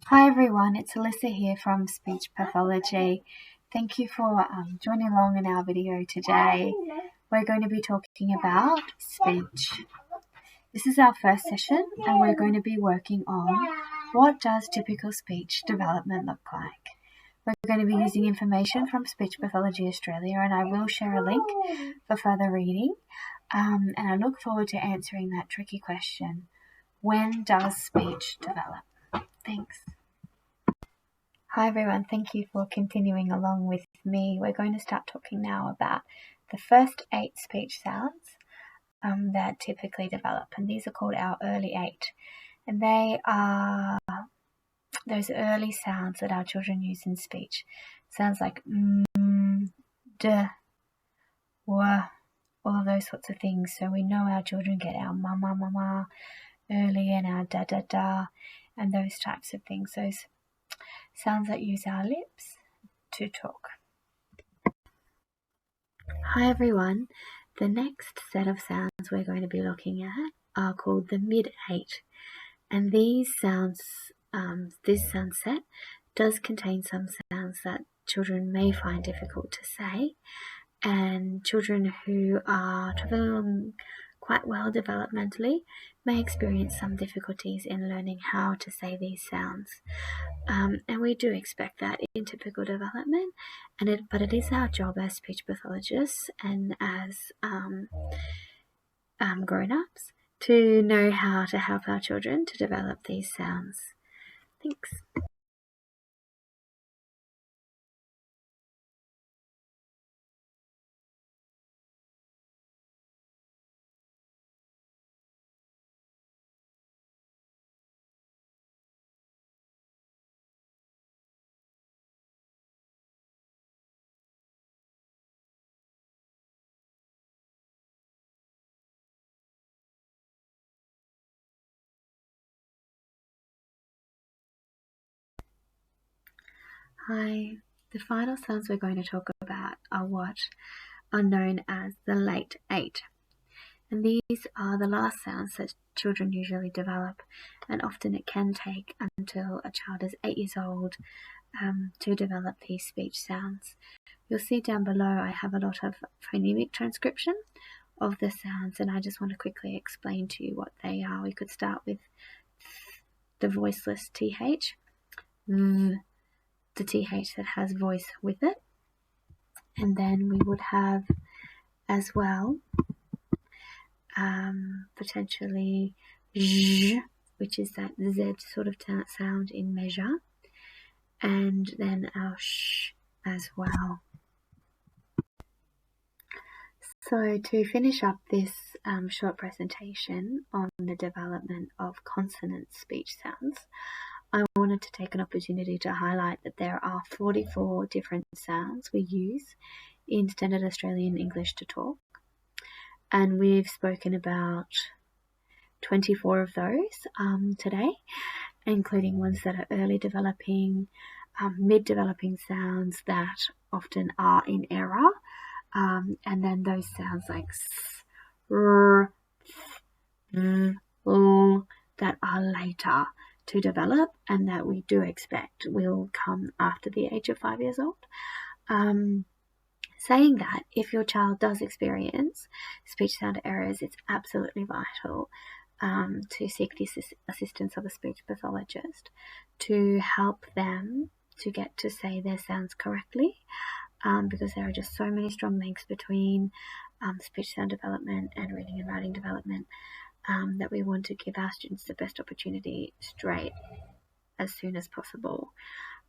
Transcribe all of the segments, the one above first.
Hi everyone, it's Alyssa here from Speech Pathology. Thank you for joining along in our video today. We're going to be talking about speech. This is our first session and we're going to be working on what does typical speech development look like. We're going to be using information from Speech Pathology Australia, and I will share a link for further reading. And I look forward to answering that tricky question. When does speech develop? Thanks. Hi everyone, thank you for continuing along with me. We're going to start talking now about the first 8 speech sounds that typically develop, and these are called our early 8. And they are those early sounds that our children use in speech. Sounds like d, w, all of those sorts of things. So we know our children get our mama, mama early and our da, da, da, and those types of things. Those sounds that use our lips to talk. Hi everyone, the next set of sounds we're going to be looking at are called the mid-8, and these sounds, this sound set does contain some sounds that children may find difficult to say, and children who are travelling along quite well developmentally may experience some difficulties in learning how to say these sounds. And we do expect that in typical development, but it is our job as speech pathologists and as grown-ups to know how to help our children to develop these sounds. Thanks. Hi. The final sounds we're going to talk about are what are known as the late 8. And these are the last sounds that children usually develop, and often it can take until a child is 8 years old to develop these speech sounds. You'll see down below I have a lot of phonemic transcription of the sounds, and I just want to quickly explain to you what they are. We could start with the voiceless TH, the TH that has voice with it, and then we would have as well potentially zh, which is that Z sort of sound in measure, and then our sh as well. So to finish up this short presentation on the development of consonant speech sounds, I wanted to take an opportunity to highlight that there are 44 different sounds we use in Standard Australian English to talk, and we've spoken about 24 of those today, including ones that are early developing, mid-developing sounds that often are in error, and then those sounds like s, r, th, l, that are later to develop and that we do expect will come after the age of 5 years old. Saying that, if your child does experience speech sound errors, it's absolutely vital to seek the assistance of a speech pathologist to help them to get to say their sounds correctly, because there are just so many strong links between speech sound development and reading and writing development that we want to give our students the best opportunity straight as soon as possible.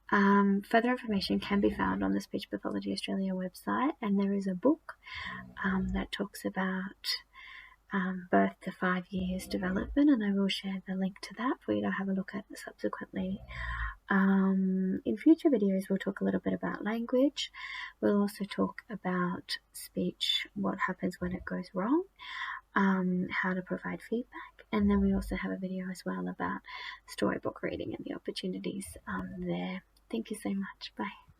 Further information can be found on the Speech Pathology Australia website, and there is a book that talks about birth to 5 years development, and I will share the link to that for you to have a look at subsequently. In future videos we'll talk a little bit about language. We'll also talk about speech, what happens when it goes wrong, how to provide feedback, and then we also have a video as well about storybook reading and the opportunities there. Thank you so much. Bye.